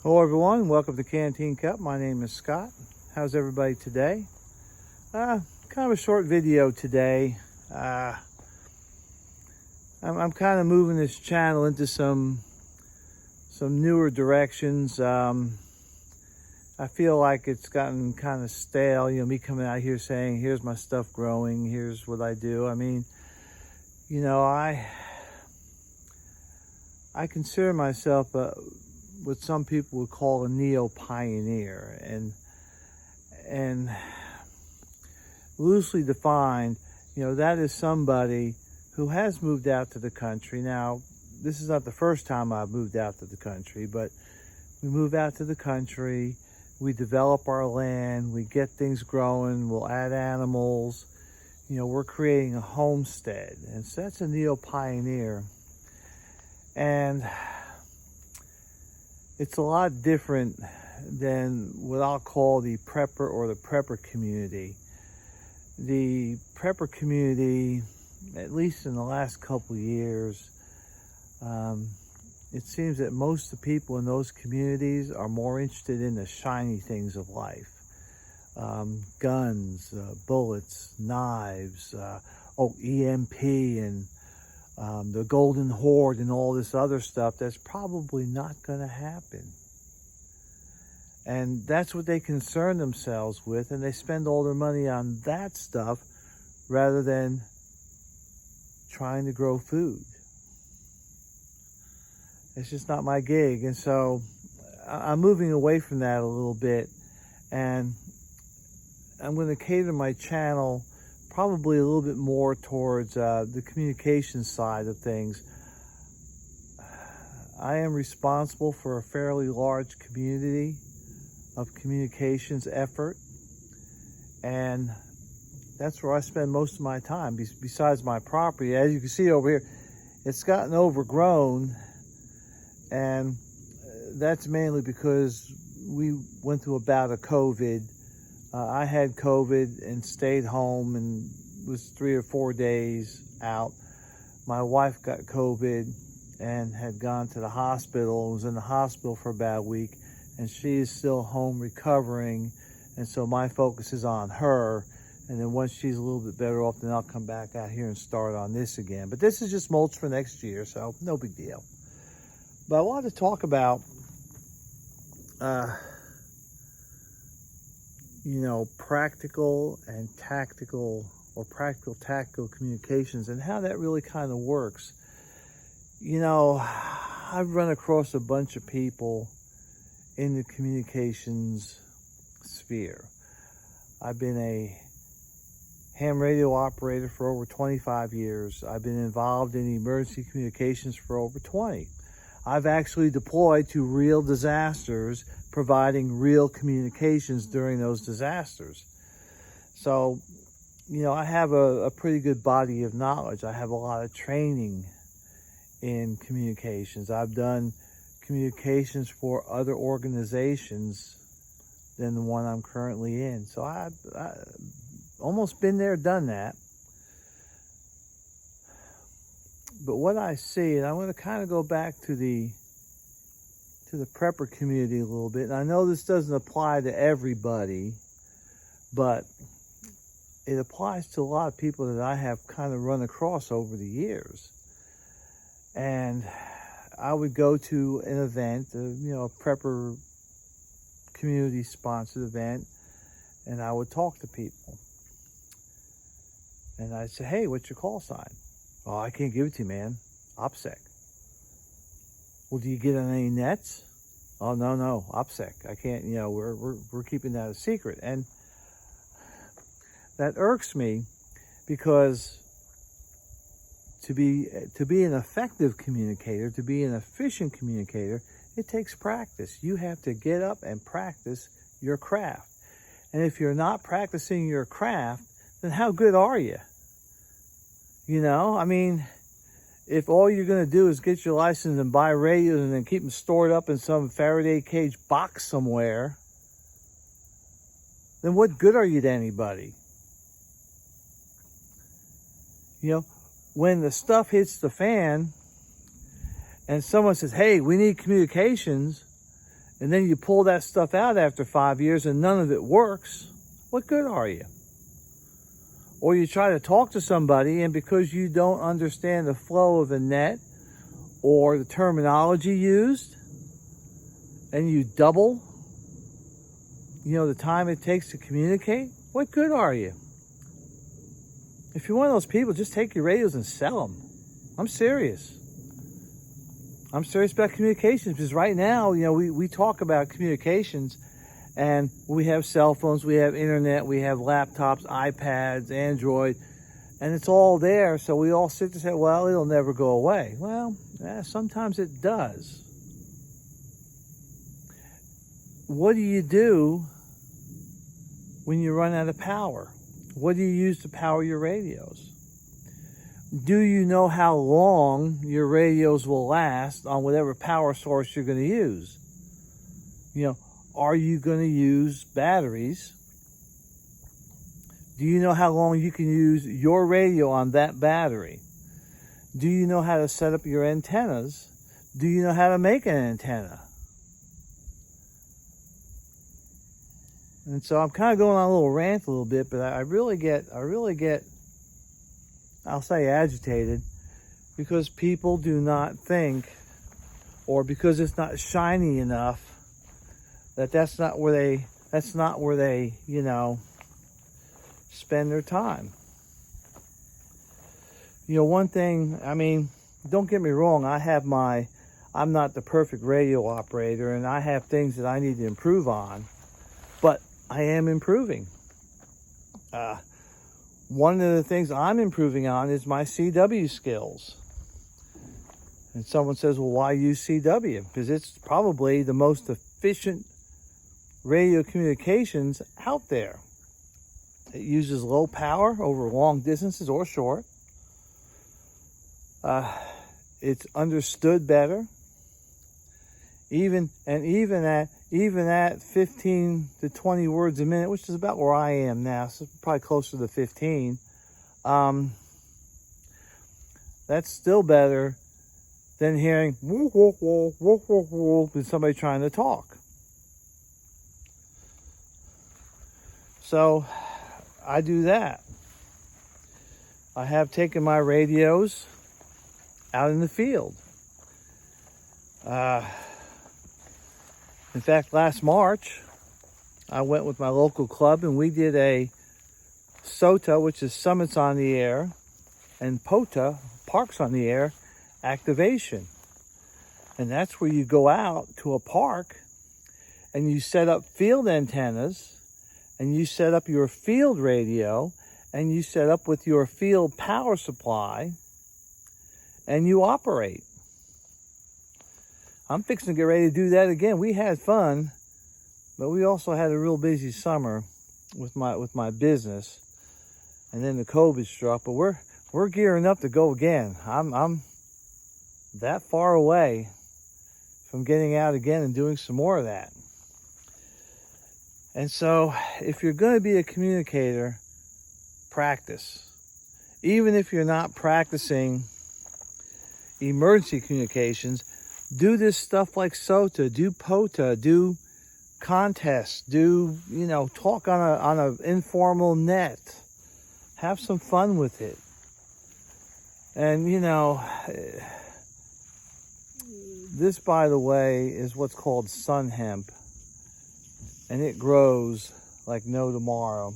Hello everyone, welcome to Canteen Cup. My name is Scott. How's everybody today? Kind of a short video today. I'm kind of moving this channel into some newer directions. I feel like it's gotten kind of stale, me coming out here saying, here's my stuff growing, here's what I do. I mean, I consider myself what some people would call a neo-pioneer, and loosely defined, that is somebody who has moved out to the country. Now, this is not the first time I've moved out to the country, but we move out to the country, we develop our land, we get things growing, we'll add animals, we're creating a homestead, and so that's a neo-pioneer. And it's a lot different than what I'll call the prepper or the prepper community. The prepper community, at least in the last couple of years, it seems that most of the people in those communities are more interested in the shiny things of life. Guns, bullets, knives, EMP, and the golden horde and all this other stuff that's probably not going to happen. And that's what they concern themselves with, and they spend all their money on that stuff rather than trying to grow food. It's just not my gig, and so I'm moving away from that a little bit, and I'm going to cater my channel probably a little bit more towards the communication side of things. I am responsible for a fairly large community of communications effort, and that's where I spend most of my time, besides my property. As you can see over here, it's gotten overgrown, and that's mainly because we went through a bout of COVID. I had COVID and stayed home and was 3 or 4 days out. My wife got COVID and had gone to the hospital, was in the hospital for about a week, and she is still home recovering, and so my focus is on her. And then once she's a little bit better off, then I'll come back out here and start on this again. But this is just mulch for next year, so no big deal. But I wanted to talk about practical and tactical, or practical tactical communications, and how that really kind of works. I've run across a bunch of people in the communications sphere. I've been a ham radio operator for over 25 years. I've been involved in emergency communications for over 20. I've actually deployed to real disasters, providing real communications during those disasters. So, I have a pretty good body of knowledge. I have a lot of training in communications. I've done communications for other organizations than the one I'm currently in. So I've almost been there, done that. But what I see, and I'm going to kind of go back to the prepper community a little bit, and I know this doesn't apply to everybody, but it applies to a lot of people that I have kind of run across over the years. And I would go to an event, a prepper community sponsored event, and I would talk to people. And I'd say, hey, what's your call sign? Oh, I can't give it to you, man. OPSEC. Well, do you get on any nets? Oh, no, OPSEC. I can't, we're keeping that a secret. And that irks me, because to be an effective communicator, to be an efficient communicator, it takes practice. You have to get up and practice your craft. And if you're not practicing your craft, then how good are you? If all you're going to do is get your license and buy radios and then keep them stored up in some Faraday cage box somewhere, then what good are you to anybody? When the stuff hits the fan and someone says, hey, we need communications, and then you pull that stuff out after 5 years and none of it works, what good are you? Or you try to talk to somebody, and because you don't understand the flow of the net or the terminology used, and you double, the time it takes to communicate, what good are you? If you're one of those people, just take your radios and sell them. I'm serious. I'm serious about communications, because right now, we talk about communications, and we have cell phones, we have internet, we have laptops, iPads, Android, and it's all there. So we all sit there and say, well, it'll never go away. Well, sometimes it does. What do you do when you run out of power? What do you use to power your radios? Do you know how long your radios will last on whatever power source you're going to use? Are you going to use batteries? Do you know how long you can use your radio on that battery? Do you know how to set up your antennas? Do you know how to make an antenna? And so I'm kind of going on a little rant a little bit, but I really get, I'll say, agitated, because people do not think, or because it's not shiny enough, that's not where they spend their time. One thing, don't get me wrong, I'm not the perfect radio operator, and I have things that I need to improve on, but I am improving. One of the things I'm improving on is my CW skills. And someone says, well, why use CW? Because it's probably the most efficient radio communications out there. It uses low power over long distances or short. It's understood better. Even at 15 to 20 words a minute, which is about where I am now, so probably closer to 15. That's still better than hearing woo, woo, woo, woo, woo, woo, with somebody trying to talk. So I do that. I have taken my radios out in the field. In fact, last March, I went with my local club and we did a SOTA, which is Summits on the Air, and POTA, Parks on the Air, activation. And that's where you go out to a park and you set up field antennas, and you set up your field radio, and you set up with your field power supply, and you operate. I'm fixing to get ready to do that again. We had fun, but we also had a real busy summer with my business, and then the COVID struck. But we're gearing up to go again. I'm that far away from getting out again and doing some more of that. And so, if you're going to be a communicator, practice. Even if you're not practicing emergency communications, do this stuff like SOTA, do POTA, do contests, do, talk on an informal net. Have some fun with it. And, this, by the way, is what's called sun hemp. And it grows like no tomorrow.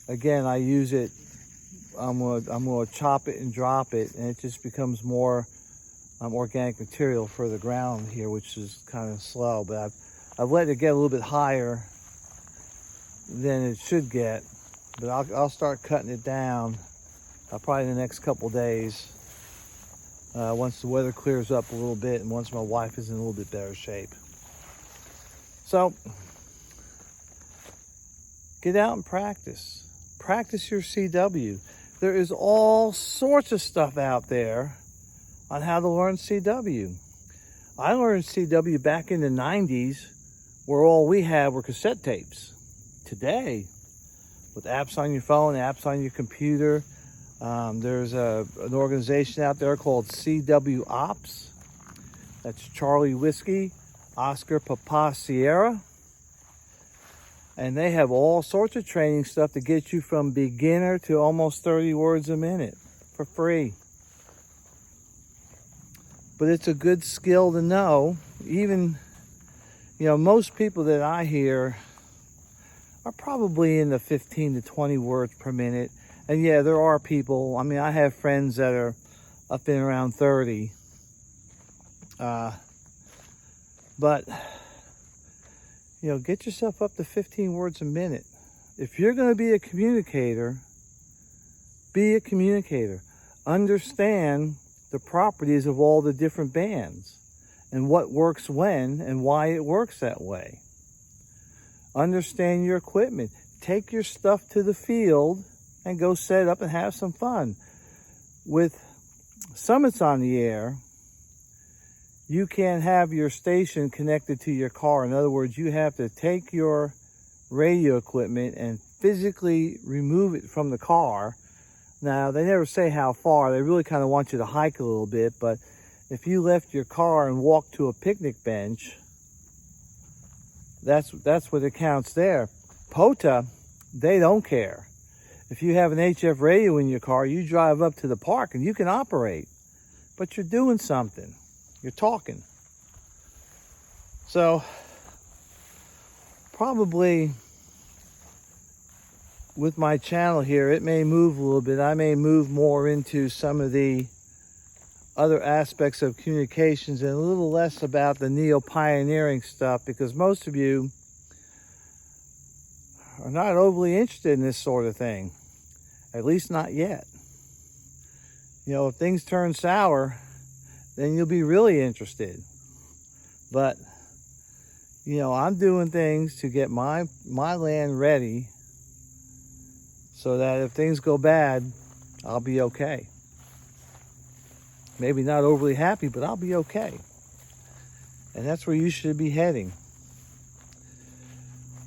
Again, I use it, I'm gonna chop it and drop it, and it just becomes more organic material for the ground here, which is kind of slow, but I've let it get a little bit higher than it should get, but I'll start cutting it down probably in the next couple days, once the weather clears up a little bit and once my wife is in a little bit better shape. So, get out and practice. Practice your CW. There is all sorts of stuff out there on how to learn CW. I learned CW back in the 90s, where all we had were cassette tapes. Today, with apps on your phone, apps on your computer, there's an organization out there called CW Ops. That's Charlie Whiskey, Oscar Papa Sierra. And they have all sorts of training stuff to get you from beginner to almost 30 words a minute for free. But it's a good skill to know. Even, most people that I hear are probably in the 15 to 20 words per minute. And yeah, there are people, I have friends that are up in around 30. But get yourself up to 15 words a minute. If you're going to be a communicator, be a communicator. Understand the properties of all the different bands and what works when and why it works that way. Understand your equipment. Take your stuff to the field and go set up and have some fun. With Summits on the Air, you can't have your station connected to your car. In other words, you have to take your radio equipment and physically remove it from the car. Now, they never say how far. They really kind of want you to hike a little bit. But if you left your car and walked to a picnic bench, that's what it counts there. POTA, they don't care. If you have an HF radio in your car, you drive up to the park and you can operate. But you're doing something. You're talking. So, probably with my channel here, it may move a little bit. I may move more into some of the other aspects of communications and a little less about the neo-pioneering stuff, because most of you are not overly interested in this sort of thing. At least not yet. If things turn sour, then you'll be really interested. But, I'm doing things to get my land ready so that if things go bad, I'll be okay. Maybe not overly happy, but I'll be okay. And that's where you should be heading.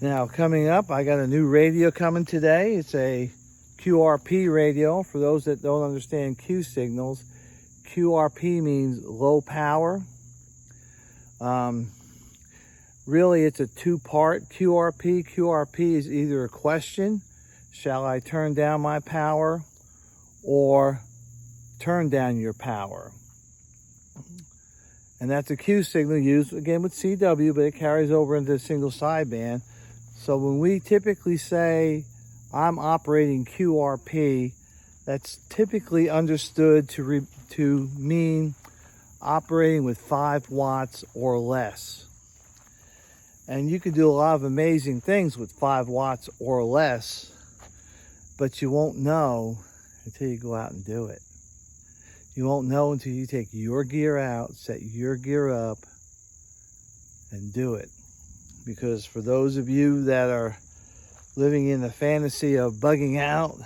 Now, coming up, I got a new radio coming today. It's a QRP radio. For those that don't understand Q signals, QRP means low power. Really, it's a two-part QRP. QRP is either a question, shall I turn down my power, or turn down your power. And that's a Q signal used, again, with CW, but it carries over into a single sideband. So when we typically say, I'm operating QRP, that's typically understood to mean operating with 5 watts or less. And you can do a lot of amazing things with 5 watts or less, but you won't know until you go out and do it. You won't know until you take your gear out, set your gear up, and do it. Because for those of you that are living in the fantasy of bugging out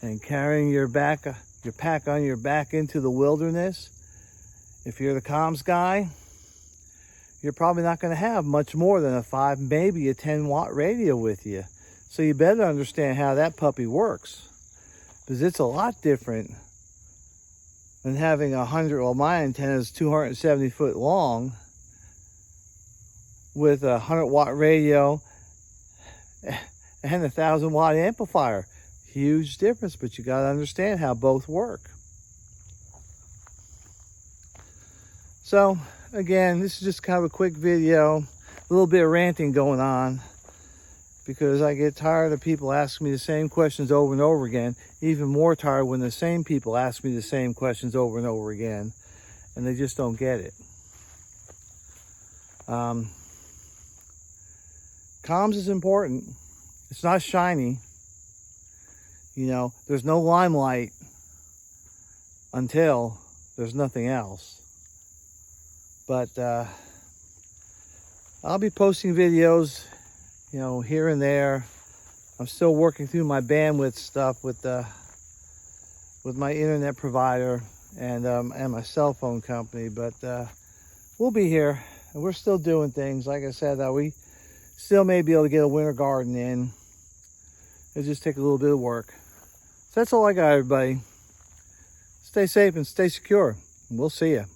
and carrying your pack on your back into the wilderness, if you're the comms guy, you're probably not going to have much more than a 5, maybe a 10 watt radio with you. So you better understand how that puppy works, because it's a lot different than having 100, well, my antenna is 270 foot long with a 100 watt radio and a 1,000 watt amplifier. Huge difference, but you got to understand how both work. So again, this is just kind of a quick video, a little bit of ranting going on, because I get tired of people asking me the same questions over and over again. Even more tired when the same people ask me the same questions over and over again, and they just don't get it. Comms is important. It's not shiny. There's no limelight until there's nothing else. But I'll be posting videos, here and there. I'm still working through my bandwidth stuff with my internet provider and my cell phone company. But we'll be here, and we're still doing things. Like I said, we still may be able to get a winter garden in. It'll just take a little bit of work. So that's all I got, everybody. Stay safe and stay secure. We'll see you.